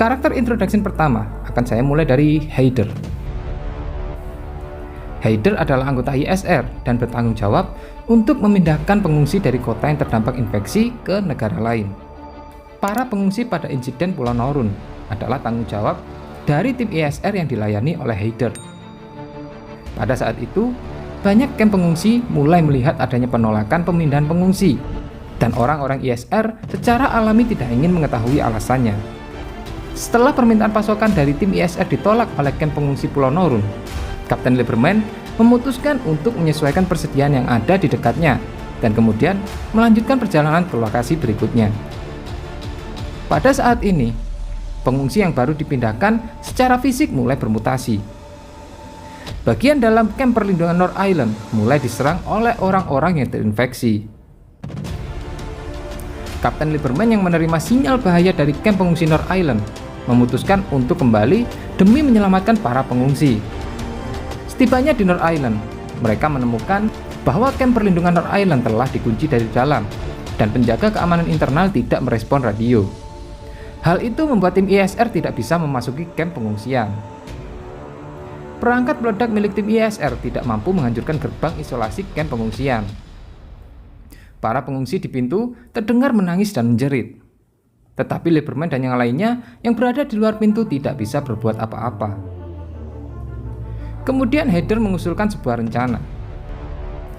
Karakter introduction pertama akan saya mulai dari Haider. Haider adalah anggota ISR dan bertanggung jawab untuk memindahkan pengungsi dari kota yang terdampak infeksi ke negara lain. Para pengungsi pada insiden Pulau Norun adalah tanggung jawab dari tim ISR yang dilayani oleh Haider. Pada saat itu, banyak kamp pengungsi mulai melihat adanya penolakan pemindahan pengungsi, dan orang-orang ISR secara alami tidak ingin mengetahui alasannya. Setelah permintaan pasokan dari tim ISR ditolak oleh kamp pengungsi Pulau Norun, Kapten Lieberman memutuskan untuk menyesuaikan persediaan yang ada di dekatnya dan kemudian melanjutkan perjalanan ke lokasi berikutnya. Pada saat ini, pengungsi yang baru dipindahkan secara fisik mulai bermutasi. Bagian dalam kamp perlindungan North Island mulai diserang oleh orang-orang yang terinfeksi. Kapten Lieberman yang menerima sinyal bahaya dari kamp pengungsi North Island memutuskan untuk kembali demi menyelamatkan para pengungsi. Setibanya di North Island, mereka menemukan bahwa kamp perlindungan North Island telah dikunci dari dalam dan penjaga keamanan internal tidak merespon radio. Hal itu membuat tim ISR tidak bisa memasuki kamp pengungsian. Perangkat peledak milik tim ISR tidak mampu menghancurkan gerbang isolasi kamp pengungsian. Para pengungsi di pintu terdengar menangis dan menjerit. Tetapi Lieberman dan yang lainnya yang berada di luar pintu tidak bisa berbuat apa-apa. Kemudian Haider mengusulkan sebuah rencana.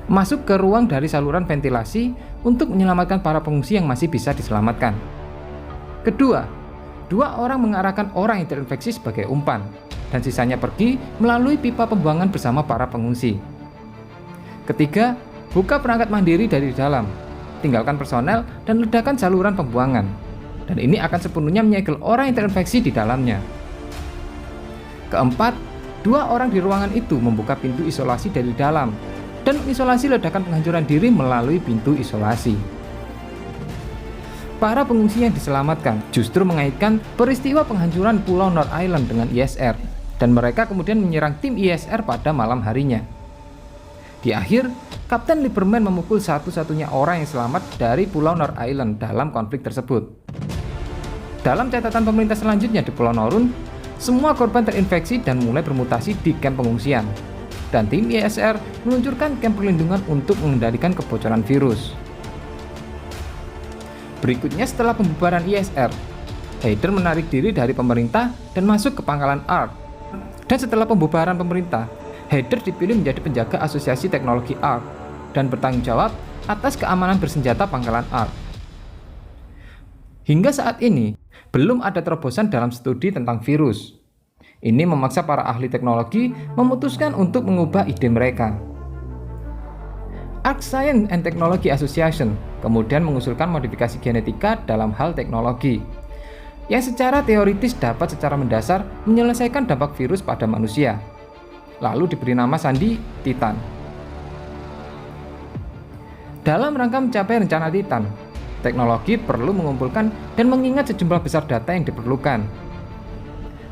Masuk ke ruang dari saluran ventilasi untuk menyelamatkan para pengungsi yang masih bisa diselamatkan. Kedua, dua orang mengarahkan orang yang terinfeksi sebagai umpan, dan sisanya pergi melalui pipa pembuangan bersama para pengungsi. Ketiga, buka perangkat mandiri dari dalam, tinggalkan personel dan ledakan saluran pembuangan. Dan ini akan sepenuhnya menyegel orang yang terinfeksi di dalamnya. Keempat, dua orang di ruangan itu membuka pintu isolasi dari dalam dan mengisolasi ledakan penghancuran diri melalui pintu isolasi. Para pengungsi yang diselamatkan justru mengaitkan peristiwa penghancuran Pulau North Island dengan ISR, dan mereka kemudian menyerang tim ISR pada malam harinya. Di akhir, Kapten Lieberman memukul satu-satunya orang yang selamat dari Pulau North Island dalam konflik tersebut. Dalam catatan pemerintah selanjutnya di Pulau Norun, semua korban terinfeksi dan mulai bermutasi di kamp pengungsian, dan tim ISR meluncurkan kamp perlindungan untuk mengendalikan kebocoran virus. Berikutnya, setelah pembubaran ISR, Haider menarik diri dari pemerintah dan masuk ke pangkalan ARC. Dan setelah pembubaran pemerintah, Haider dipilih menjadi penjaga asosiasi teknologi ARC dan bertanggung jawab atas keamanan bersenjata pangkalan ARC. Hingga saat ini, belum ada terobosan dalam studi tentang virus. Ini memaksa para ahli teknologi memutuskan untuk mengubah ide mereka. Arc Science and Technology Association kemudian mengusulkan modifikasi genetika dalam hal teknologi, yang secara teoritis dapat secara mendasar menyelesaikan dampak virus pada manusia. Lalu diberi nama sandi Titan. Dalam rangka mencapai rencana Titan, teknologi perlu mengumpulkan dan mengingat sejumlah besar data yang diperlukan,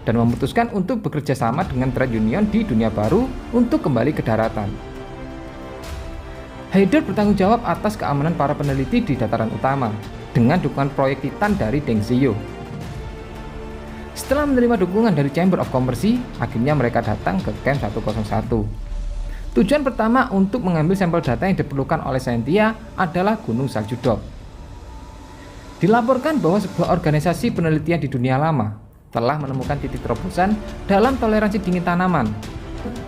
dan memutuskan untuk bekerja sama dengan trade union di dunia baru untuk kembali ke daratan. Haider bertanggung jawab atas keamanan para peneliti di dataran utama dengan dukungan proyek Titan dari Deng Xiyo. Setelah menerima dukungan dari Chamber of Commerce, akhirnya mereka datang ke Camp 101. Tujuan pertama untuk mengambil sampel data yang diperlukan oleh Scientia adalah Gunung Salju Dog. Dilaporkan bahwa sebuah organisasi penelitian di dunia lama telah menemukan titik terobosan dalam toleransi dingin tanaman.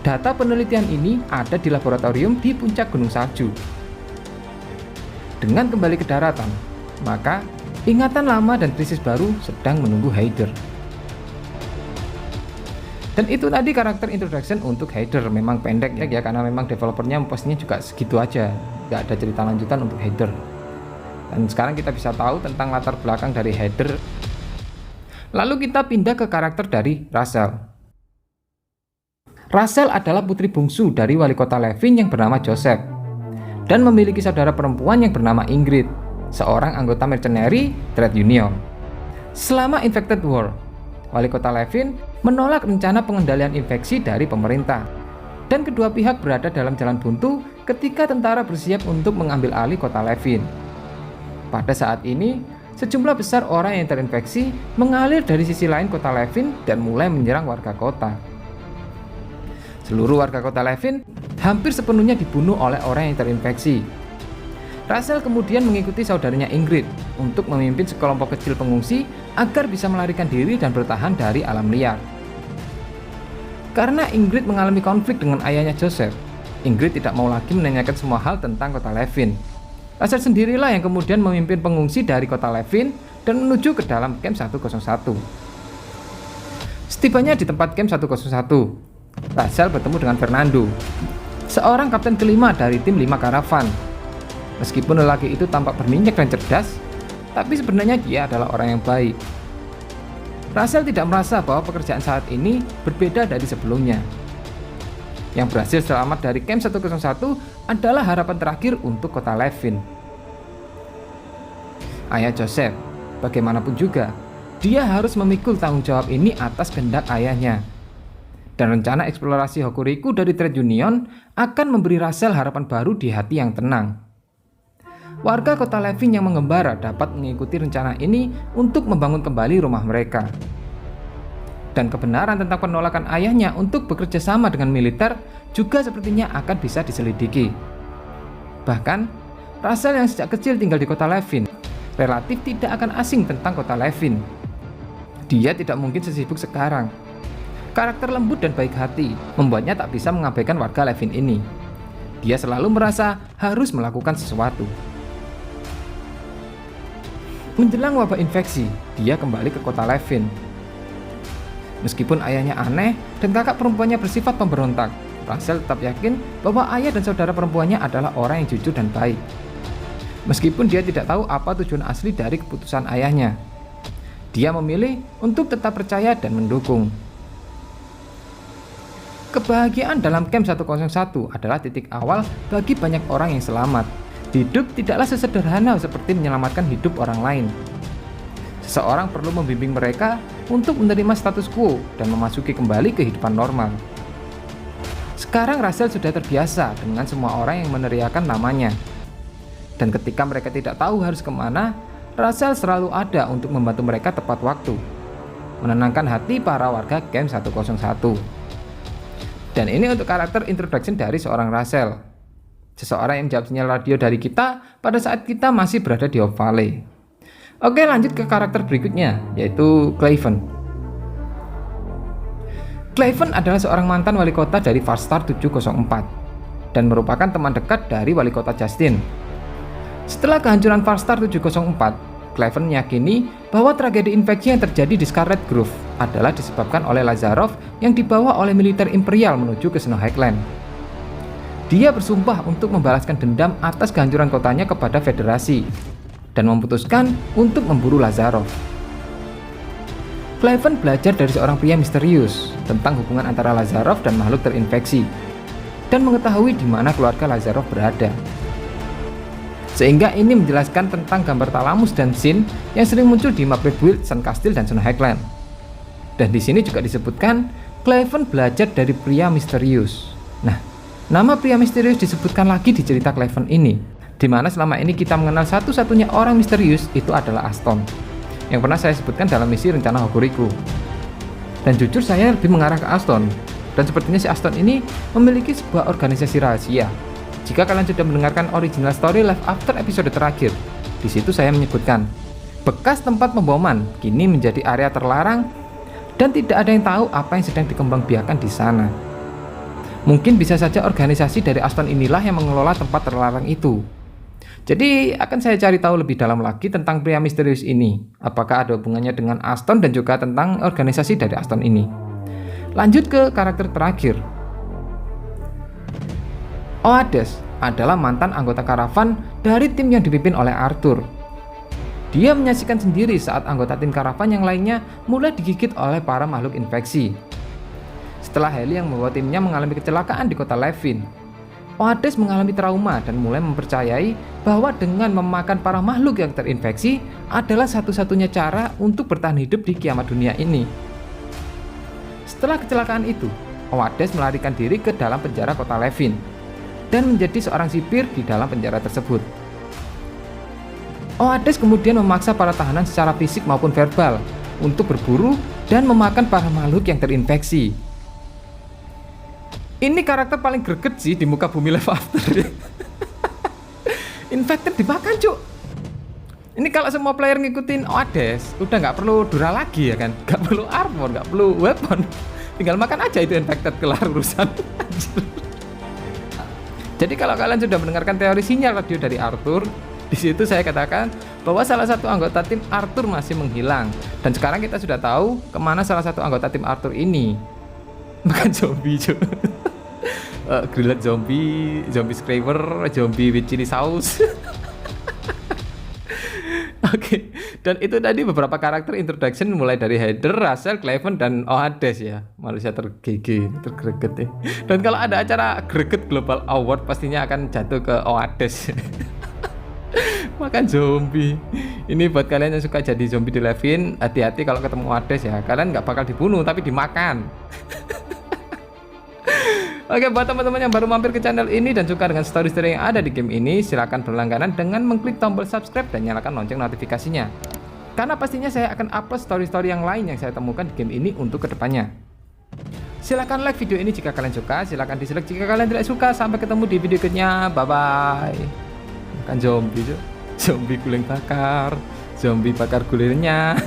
Data penelitian ini ada di laboratorium di puncak Gunung Salju. Dengan kembali ke daratan, maka ingatan lama dan krisis baru sedang menunggu Haider. Dan itu tadi karakter introduction untuk Haider. Memang pendek ya, karena memang developernya posnya juga segitu aja, nggak ada cerita lanjutan untuk Haider. Dan sekarang kita bisa tahu tentang latar belakang dari Haider. Lalu kita pindah ke karakter dari Rachel. Rachel adalah putri bungsu dari wali kota Levin yang bernama Joseph, dan memiliki saudara perempuan yang bernama Ingrid, seorang anggota mercenary trade union. Selama Infected War, wali kota Levin menolak rencana pengendalian infeksi dari pemerintah, dan kedua pihak berada dalam jalan buntu ketika tentara bersiap untuk mengambil alih kota Levin. Pada saat ini, sejumlah besar orang yang terinfeksi mengalir dari sisi lain kota Levin dan mulai menyerang warga kota. Seluruh warga kota Levin hampir sepenuhnya dibunuh oleh orang yang terinfeksi. Russell kemudian mengikuti saudaranya Ingrid untuk memimpin sekelompok kecil pengungsi agar bisa melarikan diri dan bertahan dari alam liar. Karena Ingrid mengalami konflik dengan ayahnya Joseph, Ingrid tidak mau lagi menanyakan semua hal tentang kota Levin. Russell sendirilah yang kemudian memimpin pengungsi dari kota Levin dan menuju ke dalam camp 101. Setibanya di tempat camp 101, Russell bertemu dengan Fernando, seorang kapten kelima dari tim 5 karavan. Meskipun lelaki itu tampak berminyak dan cerdas, tapi sebenarnya dia adalah orang yang baik. Russell tidak merasa bahwa pekerjaan saat ini berbeda dari sebelumnya. Yang berhasil selamat dari camp 101 adalah harapan terakhir untuk kota Levin. Ayah Joseph, bagaimanapun juga, dia harus memikul tanggung jawab ini atas kehendak ayahnya. Dan rencana eksplorasi Hokuriku dari Trade Union akan memberi Russell harapan baru di hati yang tenang. Warga kota Levin yang mengembara dapat mengikuti rencana ini untuk membangun kembali rumah mereka. Dan kebenaran tentang penolakan ayahnya untuk bekerja sama dengan militer juga sepertinya akan bisa diselidiki. Bahkan, Russell yang sejak kecil tinggal di kota Levin relatif tidak akan asing tentang kota Levin. Dia tidak mungkin sesibuk sekarang. Karakter lembut dan baik hati membuatnya tak bisa mengabaikan warga Levin ini. Dia selalu merasa harus melakukan sesuatu. Menjelang wabah infeksi, dia kembali ke kota Levin. Meskipun ayahnya aneh dan kakak perempuannya bersifat pemberontak, Russell tetap yakin bahwa ayah dan saudara perempuannya adalah orang yang jujur dan baik. Meskipun dia tidak tahu apa tujuan asli dari keputusan ayahnya, dia memilih untuk tetap percaya dan mendukung. Kebahagiaan dalam camp 101 adalah titik awal bagi banyak orang yang selamat. Hidup tidaklah sesederhana seperti menyelamatkan hidup orang lain. Seseorang perlu membimbing mereka untuk menerima status quo dan memasuki kembali kehidupan normal. Sekarang Russell sudah terbiasa dengan semua orang yang meneriakan namanya. Dan ketika mereka tidak tahu harus kemana, Russell selalu ada untuk membantu mereka tepat waktu, menenangkan hati para warga camp 101. Dan ini untuk karakter introduction dari seorang Russell, seseorang yang menjawab sinyal radio dari kita pada saat kita masih berada di Hope Valley. Oke, lanjut ke karakter berikutnya, yaitu Cleven. Cleven adalah seorang mantan wali kota dari Farstar 704 dan merupakan teman dekat dari wali kota Justin. Setelah kehancuran Farstar 704, Cleven meyakini bahwa tragedi infeksi yang terjadi di Scarlet Grove adalah disebabkan oleh Lazarov yang dibawa oleh militer Imperial menuju ke Snow Highland. Dia bersumpah untuk membalaskan dendam atas kehancuran kotanya kepada Federasi dan memutuskan untuk memburu Lazarov. Cleven belajar dari seorang pria misterius tentang hubungan antara Lazarov dan makhluk terinfeksi dan mengetahui di mana keluarga Lazarov berada. Sehingga ini menjelaskan tentang gambar Talamus dan Sin yang sering muncul di map Red Wild, Sun Castle, dan Snow Highland. Dan di sini juga disebutkan Cleven belajar dari pria misterius. Nah, nama pria misterius disebutkan lagi di cerita Cleven ini, di mana selama ini kita mengenal satu-satunya orang misterius itu adalah Aston, yang pernah saya sebutkan dalam misi rencana Hokuriku. Dan jujur saya lebih mengarah ke Aston, dan sepertinya si Aston ini memiliki sebuah organisasi rahasia. Jika kalian sudah mendengarkan original story Life After episode terakhir, di situ saya menyebutkan bekas tempat pemboman kini menjadi area terlarang dan tidak ada yang tahu apa yang sedang dikembangbiakan di sana. Mungkin bisa saja organisasi dari Aston inilah yang mengelola tempat terlarang itu. Jadi akan saya cari tahu lebih dalam lagi tentang pria misterius ini. Apakah ada hubungannya dengan Aston dan juga tentang organisasi dari Aston ini. Lanjut ke karakter terakhir. Oades adalah mantan anggota karavan dari tim yang dipimpin oleh Arthur. Dia menyaksikan sendiri saat anggota tim karavan yang lainnya mulai digigit oleh para makhluk infeksi. Setelah Haley yang membawa timnya mengalami kecelakaan di kota Levin, Oades mengalami trauma dan mulai mempercayai bahwa dengan memakan para makhluk yang terinfeksi adalah satu-satunya cara untuk bertahan hidup di kiamat dunia ini. Setelah kecelakaan itu, Oades melarikan diri ke dalam penjara kota Levin dan menjadi seorang sipir di dalam penjara tersebut. Hades kemudian memaksa para tahanan secara fisik maupun verbal untuk berburu dan memakan para makhluk yang terinfeksi. Ini karakter paling greget sih di muka bumi Life After. Infected dimakan, cuk. Ini kalau semua player ngikutin Hades, udah nggak perlu Dura lagi ya kan, nggak perlu armor, nggak perlu weapon, tinggal makan aja itu Infected, kelar urusan. Jadi kalau kalian sudah mendengarkan teori sinyal radio dari Arthur, di situ saya katakan bahwa salah satu anggota tim Arthur masih menghilang, dan sekarang kita sudah tahu kemana salah satu anggota tim Arthur ini. Makan zombie, cuy. Grilled zombie, zombie scraper, zombie with chili sauce. Oke, dan itu tadi beberapa karakter introduction mulai dari Heather, Russell, Cleven, dan Hades ya, manusia tergege, tergreget ya. Dan kalau ada acara Greget Global Award pastinya akan jatuh ke Hades. Makan zombie. Ini buat kalian yang suka jadi zombie di Levin, hati-hati kalau ketemu Hades ya, kalian nggak bakal dibunuh tapi dimakan. Oke, buat teman-teman yang baru mampir ke channel ini dan suka dengan story-story yang ada di game ini, silahkan berlangganan dengan mengklik tombol subscribe dan nyalakan lonceng notifikasinya. Karena pastinya saya akan upload story-story yang lain yang saya temukan di game ini untuk kedepannya. Silahkan like video ini jika kalian suka, silahkan dislike jika kalian tidak suka. Sampai ketemu di video berikutnya, bye-bye. Makan zombie, zombie guling bakar, zombie bakar gulirnya.